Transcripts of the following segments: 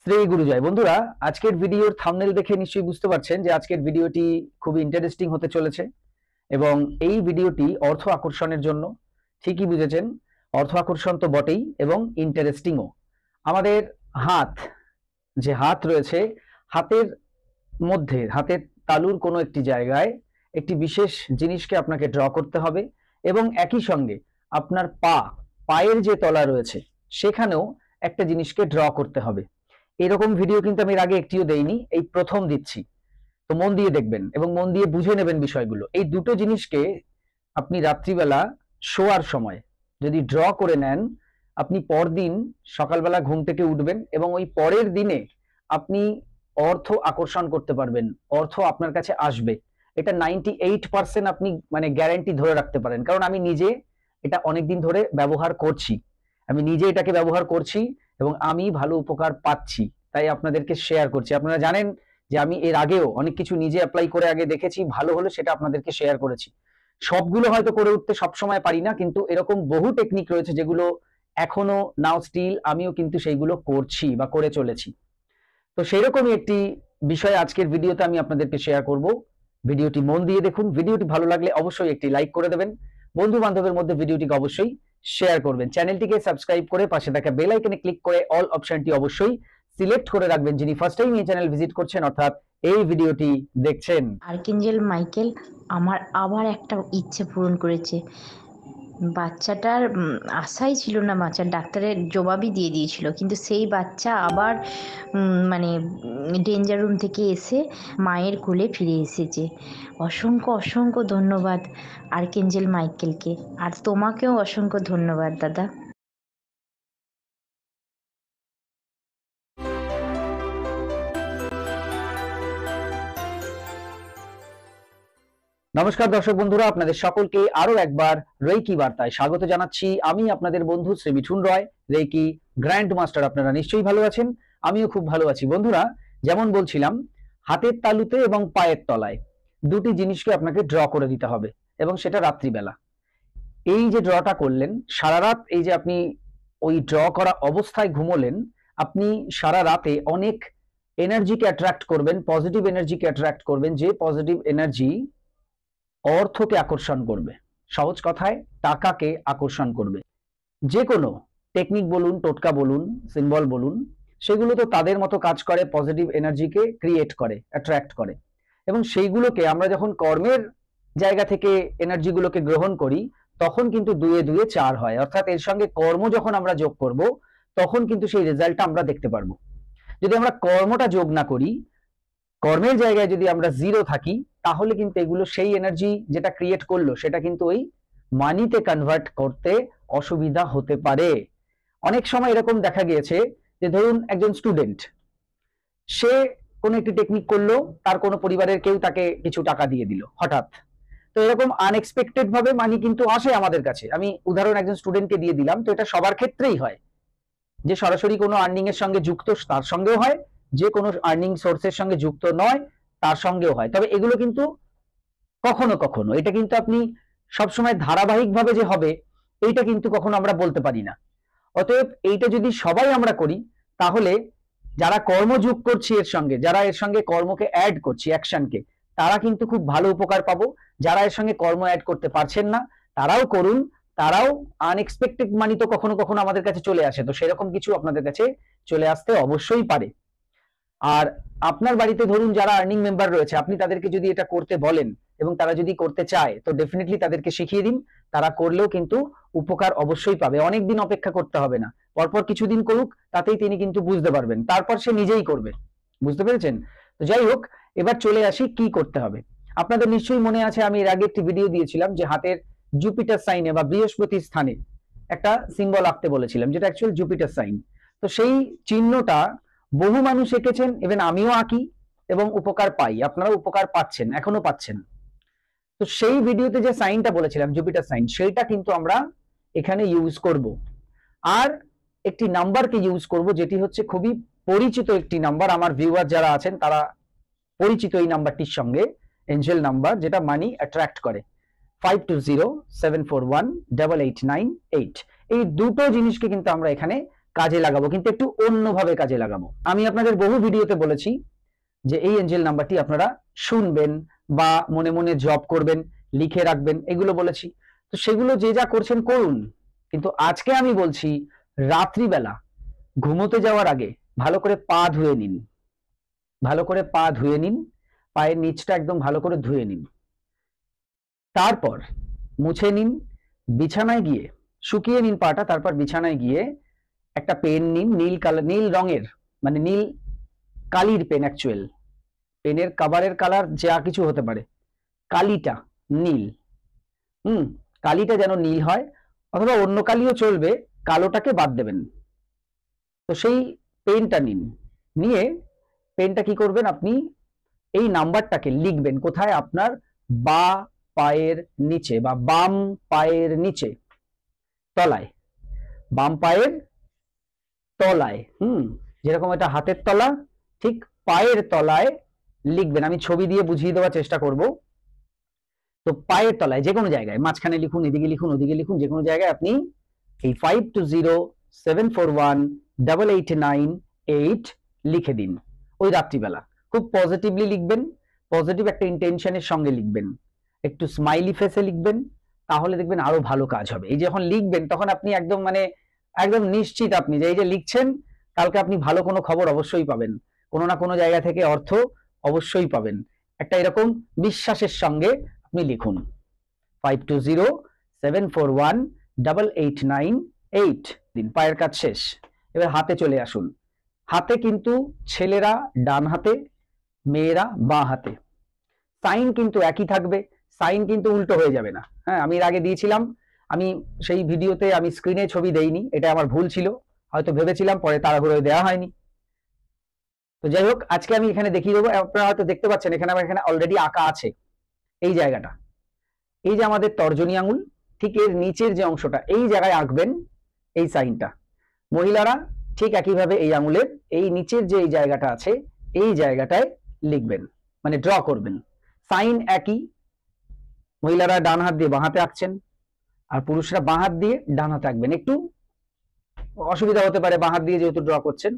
শ্রী গুরুজয়। বন্ধুরা, আজকের ভিডিওর থাম্বনেল দেখে নিশ্চয়ই বুঝতে পারছেন যে আজকের ভিডিওটি খুবই ইন্টারেস্টিং হতে চলেছে এবং এই ভিডিওটি অর্থ আকর্ষণের জন্য। ঠিকই বুঝেছেন, অর্থ আকর্ষণ তো বটেই এবং ইন্টারেস্টিংও। আমাদের হাত রয়েছে, হাতের মধ্যে হাতের তালুর কোনো একটি জায়গায় একটি বিশেষ জিনিসকে আপনাকে ড্র করতে হবে এবং একই সঙ্গে আপনার পায়ের যে তলা রয়েছে সেখানেও একটা জিনিসকে ড্র করতে হবে। এরকম ভিডিও কিন্তু আমি এর আগে একটিও দেইনি, এই প্রথম দিচ্ছি। তো মন দিয়ে দেখবেন এবং মন দিয়ে বুঝে নেবেন বিষয়গুলো। এই দুটো জিনিসকে আপনি রাত্রিবেলা শোয়ার সময় যদি ড্র করে নেন, আপনি পরদিন সকালবেলা ঘুম থেকে উঠবেন এবং ওই পরের দিনে আপনি অর্থ আকর্ষণ করতে পারবেন, অর্থ আপনার কাছে আসবে। এটা 98% আপনি মানে গ্যারান্টি ধরে রাখতে পারেন, কারণ আমি নিজে এটা অনেকদিন ধরে ব্যবহার করছি। আমি নিজে এটাকে ব্যবহার করছি এবং আমি ভালো উপকার পাচ্ছি, তাই আপনাদেরকে শেয়ার করছি। আপনারা জানেন যে আমি এর আগেও অনেক কিছু নিজে অ্যাপ্লাই করে আগে দেখেছি, ভালো হলে সেটা আপনাদেরকে শেয়ার করেছি। সবগুলো হয়তো করে উঠতে সবসময় পারি না, কিন্তু এরকম বহু টেকনিক রয়েছে যেগুলো এখনো নাও স্টিল আমিও কিন্তু সেইগুলো করছি বা করে চলেছি। তো সেইরকমই একটি বিষয় আজকের ভিডিওতে আমি আপনাদেরকে শেয়ার করব। ভিডিওটি মন দিয়ে দেখুন। ভিডিওটি ভালো লাগলে অবশ্যই একটি লাইক করে দেবেন, বন্ধু বান্ধবের মধ্যে ভিডিওটিকে অবশ্যই শেয়ার করবেন। চ্যানেলটিকে সাবস্ক্রাইব করে পাশে থাকা বেল আইকনে ক্লিক করে অল অপশনটি অবশ্যই সিলেক্ট করে রাখবেন যিনি ফার্স্ট টাইম এই চ্যানেল ভিজিট করছেন, অর্থাৎ এই ভিডিওটি দেখছেন। আর্কেঞ্জেল মাইকেল আমার আবার একটা ইচ্ছে পূরণ করেছে। বাচ্চাটার আশাই ছিল না, বাচ্চার ডাক্তারের জবাবই দিয়ে দিয়েছিল, কিন্তু সেই বাচ্চা আবার মানে ডেঞ্জার রুম থেকে এসে মায়ের কোলে ফিরে এসেছে। অসংখ্য অসংখ্য ধন্যবাদ আর্কেঞ্জেল মাইকেলকে, আর তোমাকেও অসংখ্য ধন্যবাদ দাদা। নমস্কার দর্শক বন্ধুরা, আপনাদের সকলকে আরো একবার রেকি বার্তায় স্বাগত জানাচ্ছি। আমি আপনাদের বন্ধু শ্রী মিঠুন রয়, রেকি গ্র্যান্ড মাস্টার। আপনারা নিশ্চয়ই ভালো আছেন, আমিও খুব ভালো আছি। বন্ধুরা, যেমন বলছিলাম, হাতের তালুতে এবং পায়ের তলায় দুটি জিনিসকে আপনাকে ড্র করে দিতে হবে এবং সেটা রাত্রিবেলা। এই যে ড্রটা করলেন, সারা রাত এই যে আপনি ওই ড্র করা অবস্থায় ঘুমোলেন, আপনি সারা রাতে অনেক এনার্জিকে অ্যাট্রাক্ট করবেন, পজিটিভ এনার্জিকে অ্যাট্রাক্ট করবেন, যে পজিটিভ এনার্জি অর্থকে আকর্ষণ করবে, সহজ কথায় টাকাকে আকর্ষণ করবে। যে কোনো টেকনিক বলুন, টোটকা বলুন, সিম্বল বলুন, সেগুলো তো তাদের মতো কাজ করে, পজিটিভ এনার্জিকে ক্রিয়েট করে, অ্যাট্রাক্ট করে। এবং সেইগুলোকে আমরা যখন কর্মের জায়গা থেকে এনার্জিগুলোকে গ্রহণ করি, তখন কিন্তু দুয়ে দুয়ে চার হয়, অর্থাৎ এর সঙ্গে কর্ম যখন আমরা যোগ করব, তখন কিন্তু সেই রেজাল্টটা আমরা দেখতে পারবো। যদি আমরা কর্মটা যোগ না করি, কর্মের জায়গায় যদি আমরা জিরো থাকি, তাহলে কিন্তু এগুলো সেই এনার্জি যেটা ক্রিয়েট করলো সেটা কিন্তু ওই মানিতে কনভার্ট করতে অসুবিধা হতে পারে। অনেক সময় এরকম দেখা গিয়েছে যে ধরুন একজন স্টুডেন্ট, সে কোনো একটি টেকনিক করলো, তার কোনো পরিবারের কেউ তাকে কিছু টাকা দিয়ে দিল হঠাৎ। তো এরকম আনএক্সপেক্টেড ভাবে মানি কিন্তু আসে আমাদের কাছে। আমি উদাহরণ একজন স্টুডেন্টকে দিয়ে দিলাম, তো এটা সবার ক্ষেত্রেই হয়। যে সরাসরি কোনো আর্নিং এর সঙ্গে যুক্ত তার সঙ্গেও হয়, যে কোনো আর্নিং সোর্সের সঙ্গে যুক্ত নয় তার সঙ্গেও হয়। তবে এগুলো কিন্তু কখনো কখনো, এটা কিন্তু আপনি সবসময় ধারাবাহিকভাবে যে হবে এইটা কিন্তু কখনো আমরা বলতে পারি না। অতএব এইটা যদি সবাই আমরা করি, তাহলে যারা কর্মযোগ করছি এর সঙ্গে, যারা এর সঙ্গে কর্মকে অ্যাড করছি, অ্যাকশনকে, তারা কিন্তু খুব ভালো উপকার পাবো। যারা এর সঙ্গে কর্ম অ্যাড করতে পারছেন না, তারাও করুন, তারাও আনএক্সপেক্টেড মানি তো কখনো কখনো আমাদের কাছে চলে আসে, তো সেরকম কিছু আপনাদের কাছে চলে আসতে অবশ্যই পারে। আর আপনার বাড়িতে ধরুন যারা আর্নিং মেম্বার রয়েছে, আপনি তাদেরকে যদি এটা করতে বলেন এবং তারা যদি করতে চায়, তো ডেফিনেটলি তাদেরকে শিখিয়ে দিন। তারা করলেও কিন্তু উপকার অবশ্যই পাবে, অনেকদিন অপেক্ষা করতে হবে না, পরপর কিছুদিন করুক, তাতেই তিনি কিন্তু বুঝতে পারবেন, তারপর সে নিজেই করবে। বুঝতে পেরেছেন? তো যাই হোক, এবার চলে আসি কি করতে হবে। আপনাদের নিশ্চয়ই মনে আছে, আমি এর আগে একটি ভিডিও দিয়েছিলাম যে হাতের জুপিটার সাইনে বা বৃহস্পতির স্থানে একটা সিম্বল আঁকতে বলেছিলাম, যেটা অ্যাকচুয়াল জুপিটার সাইন। তো সেই চিহ্নটা বহু মানুষ এঁকেছেন, ইভেন আমিও আঁকি এবং উপকার পাই, আপনারা উপকার পাচ্ছেন, এখনো পাচ্ছেন। তো সেই ভিডিওতে যে সাইনটা বলেছিলাম জুপিটার সাইন, সেইটা কিন্তু আমরা এখানে ইউজ করব। আর একটি নাম্বারকে ইউজ করব, যেটি হচ্ছে খুবই পরিচিত একটি নাম্বার, আমার ভিউয়ার যারা আছেন তারা পরিচিত এই নাম্বারটির সঙ্গে, এঞ্জেল নাম্বার, যেটা মানি অ্যাট্রাক্ট করে, 5207418898। এই দুটো জিনিসকে কিন্তু আমরা এখানে কাজে লাগাবো, কিন্তু একটু অন্যভাবে কাজে লাগাবো। আমি আপনাদের বহু ভিডিওতে বলেছি যে এই এঞ্জেল নাম্বারটি আপনারা শুনবেন বা মনে মনে জপ করবেন, লিখে রাখবেন, এগুলো বলেছি। তো সেগুলো যে যা করছেন করুন, কিন্তু আজকে আমি বলছি রাত্রিবেলা ঘুমোতে যাওয়ার আগে ভালো করে পা ধুয়ে নিন, ভালো করে পা ধুয়ে নিন, পায়ের নিচটা একদম ভালো করে ধুয়ে নিন, তারপর মুছে নিন, বিছানায় গিয়ে শুকিয়ে নিন পাটা, তারপর বিছানায় গিয়ে একটা পেন নিন, নীল কালার, নীল রঙের, মানে নীল কালির পেন, অ্যাকচুয়াল পেনের কাভারের কালার যা কিছু হতে পারে, কালিটা নীল, কালিটা যেন নীল হয়, অথবা অন্য কালিও চলবে, কালোটাকে বাদ দেবেন। তো সেই পেনটা নিন, নিয়ে পেনটা কি করবেন, আপনি এই নাম্বারটাকে লিখবেন কোথায়, আপনার বা পায়ের নিচে বা বাম পায়ের নিচে তলায়, বাম পায়ের তলায়, যেরকম এটা হাতের তলা, ঠিক পায়ের তলায় লিখবেন। আমি ছবি দিয়ে বুঝিয়ে দেওয়ার চেষ্টা করব। তো পায়ের তলায় যে কোনো জায়গায়, মাঝখানে লিখুন, এদিকে লিখুন, ওদিকে লিখুন, যে কোনো জায়গায় আপনি এই 5207418898 লিখে দিন ওই রাত্রিবেলা। খুব পজিটিভলি লিখবেন, পজিটিভ একটা ইন্টেনশনের সঙ্গে লিখবেন, একটু স্মাইলি ফেসে লিখবেন, তাহলে দেখবেন আরো ভালো কাজ হবে। এই যখন লিখবেন তখন আপনি একদম একদম নিশ্চিত আপনি যে এই যে লিখছেন, কালকে আপনি ভালো কোনো খবর অবশ্যই পাবেন, কোনো না কোনো জায়গা থেকে অর্থ অবশ্যই পাবেন। একটা এরকম বিশ্বাসের সঙ্গে আপনি লিখুন 5207418898 দিন। পায়ের কাজ শেষ, এবার হাতে চলে আসুন। হাতে কিন্তু ছেলেরা ডান হাতে, মেয়েরা বাঁ হাতে, সাইন কিন্তু একই থাকবে, সাইন কিন্তু উল্টো হয়ে যাবে না। হ্যাঁ, আমি এর আগে দিয়েছিলাম, আমি সেই ভিডিওতে আমি স্ক্রিনে ছবি দেইনি, এটা আমার ভুল ছিল, হয়তো ভেবেছিলাম, পরে তাড়াহুড়োয় দেওয়া হয়নি। তো যাই হোক, আজকে আমি এখানে দেখিয়ে দেবো। আপনারা হয়তো দেখতে পাচ্ছেন এখানে আমার এখানে অলরেডি আঁকা আছে এই জায়গাটা, এই যে আমাদের তর্জনী আঙুল, ঠিক এর নিচের যে অংশটা, এই জায়গায় আঁকবেন এই সাইনটা। মহিলারা ঠিক একইভাবে এই আঙুলের এই নিচের যে এই জায়গাটা আছে, এই জায়গাটায় লিখবেন, মানে ড্র করবেন। সাইন একই, মহিলারা ডান হাত দিয়ে বাঁ হাতে আঁকছেন, আর পুরুষরা বাঁ হাত দিয়ে ডান হাতে আঁকবেন। একটু অসুবিধা হতে পারে বাঁ হাত দিয়ে যেহেতু ড্র করছেন,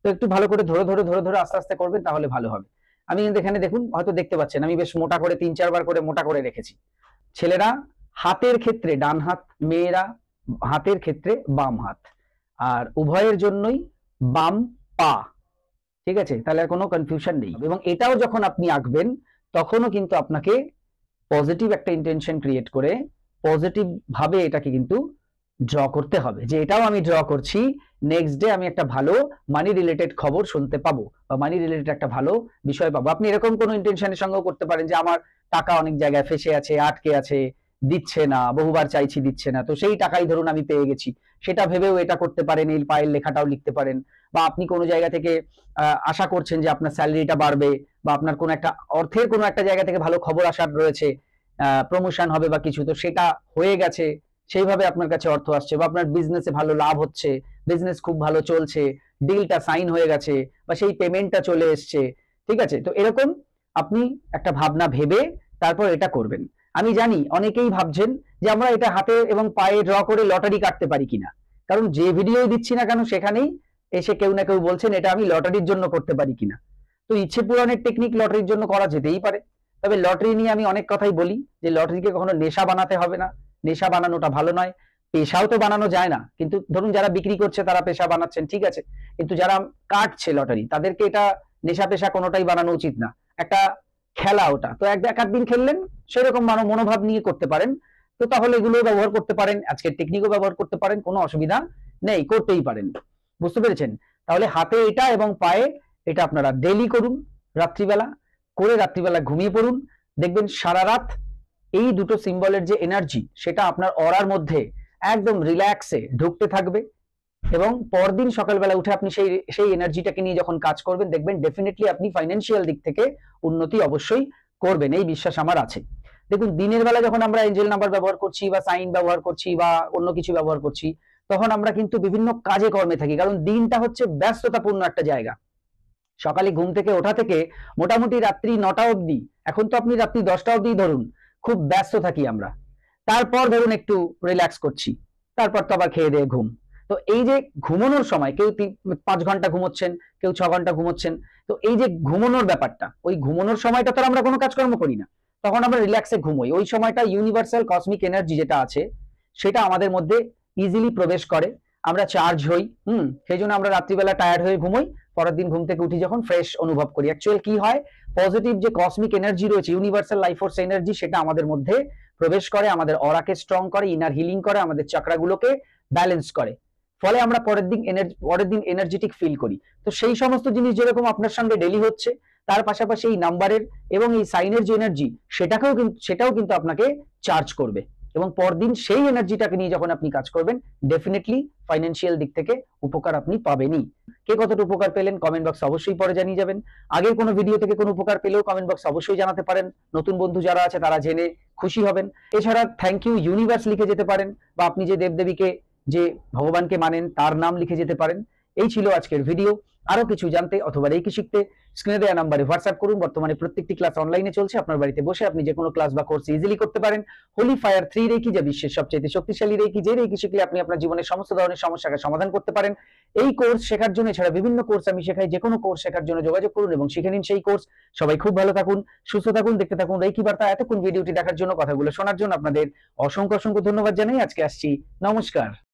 তো একটু ভালো করে ধরে ধরে ধরে ধরে আস্তে আস্তে করবেন, তাহলে ভালো হবে। আমি কিন্তু এখানে দেখুন, হয়তো দেখতে পাচ্ছেন আমি বেশ মোটা করে 3-4 বার করে মোটা করে রেখেছি। ছেলেরা হাতের ক্ষেত্রে ডান হাত, মেয়েরা হাতের ক্ষেত্রে বাম হাত, আর উভয়ের জন্যই বাম পা। ঠিক আছে, তাহলে আর কোনো কনফিউশন নেই। এবং এটাও যখন আপনি আঁকবেন তখনও কিন্তু আপনাকে পজিটিভ একটা ইন্টেনশন ক্রিয়েট করে পজিটিভ ভাবে এটাকে কিন্তু ড্র করতে হবে, যে এটাও আমি ড্র করছি, নেক্সট ডে আমি একটা ভালো মানি রিলেটেড খবর শুনতে পাবো বা মানি রিলেটেড একটা ভালো বিষয় পাবো। আপনি এরকম কোনো ইন্টেনশনের সঙ্গেও করতে পারেন যে আমার টাকা অনেক জায়গায় ফেসে আছে, আটকে আছে, দিচ্ছে না, বহুবার চাইছি দিচ্ছে না, তো সেই টাকাই ধরুন আমি পেয়ে গেছি, সেটা ভেবেও এটা করতে পারেন, এই পায়ের লেখাটাও লিখতে পারেন। বা আপনি কোনো জায়গা থেকে আশা করছেন যে আপনার স্যালারিটা বাড়বে, বা আপনার কোনো একটা অর্থের কোনো একটা জায়গা থেকে ভালো খবর আসার রয়েছে, প্রমোশন হবে বা কিছু, তো সেটা হয়ে গেছে, সেইভাবে আপনার কাছে অর্থ আসছে, বা আপনার বিজনেসে ভালো লাভ হচ্ছে, বিজনেস খুব ভালো চলছে, ডিলটা সাইন হয়ে গেছে, বা সেই পেমেন্টটা চলে এসছে। ঠিক আছে, তো এরকম আপনি একটা ভাবনা ভেবে তারপর এটা করবেন। আমি জানি অনেকেই ভাবছেন যে আমরা এটা হাতে এবং পায়ে ড্র করে লটারি কাটতে পারি কিনা, কারণ যে ভিডিও দিচ্ছি না কেন সেখানেই এসে কেউ না কেউ বলছেন এটা আমি লটারির জন্য করতে পারি কিনা। তো ইচ্ছে পূরণের টেকনিক লটারির জন্য করা যেতেই পারে, তবে লটারি নিয়ে আমি অনেক কথাই বলি যে লটারিকে কখনো নেশা বানাতে হবে না, নেশা বানানোটা ভালো নয়। পেশাও তো বানানো যায় না, কিন্তু ধরুন যারা বিক্রি করছে তারা পেশা বানাচ্ছেন, ঠিক আছে, কিন্তু যারা কাটছে লটারি তাদেরকে এটা নেশা পেশা কোনোটাই বানানো উচিত না। একটা খেলা ওটা, তো এক দিন খেললেন, সেরকম মনোভাব নিয়ে করতে পারেন। তো তাহলে এগুলো ব্যবহার করতে পারেন, আজকের টেকনিকও ব্যবহার করতে পারেন, কোনো অসুবিধা নেই, করতেই পারেন। বুঝতে পেরেছেন? তাহলে হাতে এটা এবং পায়ে এটা আপনারা ডেইলি করুন, রাত্রিবেলা করে রাত্রিবেলা ঘুমিয়ে পড়ুন, দেখবেন সারা রাত এই দুটো সিম্বলের যে এনার্জি সেটা আপনার অরার মধ্যে একদম রিল্যাক্সে ঢুকতে থাকবে, এবং পরদিন সকালবেলা উঠে আপনি সেই এনার্জিটাকে নিয়ে যখন কাজ করবেন, দেখবেন ডেফিনেটলি আপনি ফাইন্যান্সিয়াল দিক থেকে উন্নতি অবশ্যই করবেন, এই বিশ্বাস আমার আছে। দেখুন, দিনের বেলা যখন আমরা এঞ্জেল নাম্বার ব্যবহার করছি বা সাইন ব্যবহার করছি বা অন্য কিছু ব্যবহার করছি, তখন আমরা কিন্তু বিভিন্ন কাজে কর্মে থাকি, কারণ দিনটা হচ্ছে ব্যস্ততাপূর্ণ একটা জায়গা। সকালে ঘুম থেকে ওঠা থেকে মোটামুটি রাত্রি 9টা অবধি, এখন তো আপনি রাত্রি 10টা অবধি ধরুন, খুব ব্যস্ত থাকি আমরা। তারপর ধরুন একটু রিল্যাক্স করছি, তারপর তো আবার খেয়ে দিয়ে ঘুম, তো এই যে ঘুমানোর সময় কেউ 5 ঘন্টা ঘুমোচ্ছেন, কেউ 6 ঘন্টা ঘুমোচ্ছেন, তো এই যে ঘুমানোর ব্যাপারটা, ওই ঘুমানোর সময়টা তো আমরা কোনো কাজকর্ম করি না, তখন আমরা রিল্যাক্সে ঘুমোই। ওই সময়টা ইউনিভার্সাল কসমিক এনার্জি যেটা আছে সেটা আমাদের মধ্যে ইজিলি প্রবেশ করে, আমরা চার্জ হই। সেই জন্য আমরা রাত্রিবেলা টায়ার্ড হয়ে ঘুমোই, পরের দিন ঘুম থেকে উঠি যখন ফ্রেশ অনুভব করি। অ্যাকচুয়াল কি হয়, পজিটিভ যে কসমিক এনার্জি রয়েছে, ইউনিভার্সাল লাইফ ফোর্স এনার্জি, সেটা আমাদের মধ্যে প্রবেশ করে, আমাদের অরাকে স্ট্রং করে, ইনার হিলিং করে, আমাদের চাকরাগুলোকে ব্যালেন্স করে, ফলে আমরা পরের দিন এনার্জেটিক ফিল করি। তো সেই সমস্ত জিনিস যেরকম আপনার সঙ্গে ডেলি হচ্ছে, তার পাশাপাশি এই নাম্বারের এবং এই সাইনের যে এনার্জি, সেটাও কিন্তু আপনাকে চার্জ করবে, এবং পরদিন সেই এনার্জিটাকে নিয়ে যখন আপনি কাজ করবেন, ডেফিনেটলি ফাইন্যান্সিয়াল দিক থেকে উপকার আপনি পাবেনই। কে কতটা উপকার পেলেন কমেন্ট বক্সে অবশ্যই পরে জানিয়ে যাবেন। আগের কোনো ভিডিও থেকে কোনো উপকার পেলেও কমেন্ট বক্সে অবশ্যই জানাতে পারেন, নতুন বন্ধু যারা আছে তারা জেনে খুশি হবেন। এছাড়া থ্যাংক ইউ ইউনিভার্স লিখে যেতে পারেন, বা আপনি যে দেবদেবীকে, যে ভগবানকে মানেন তার নাম লিখে যেতে পারেন। এই ছিল আজকের ভিডিও। আরো কিছু জানতে অথবা রেকি শিখতে স্ক্রিনে দেওয়া নাম্বারে হোয়াটসঅ্যাপ করুন। বর্তমানে প্রত্যেকটি ক্লাস অনলাইনে চলছে, আপনার বাড়িতে বসে আপনি যে কোনো ক্লাস বা কোর্স ইজিলি করতে পারেন। হোলি ফায়ার 3 রেকি, যা বিশ্বের সবচেয়ে শক্তিশালী রেকি, যে রেকি শিখলে আপনি আপনার জীবনের সমস্ত ধরনের সমস্যাকে সমাধান করতে পারেন। এই কোর্স শেখার জন্য, এছাড়া বিভিন্ন কোর্স আমি শেখাই, যে কোনো কোর্স শেখার জন্য যোগাযোগ করুন এবং শিখে নিন সেই কোর্স। সবাই খুব ভালো থাকুন, সুস্থ থাকুন, দেখতে থাকুন রেকি বার্তা। এতক্ষণ ভিডিওটি দেখার জন্য, কথাগুলো শোনার জন্য আপনাদের অসংখ্য ধন্যবাদ জানাই। আজকে আসছি, নমস্কার।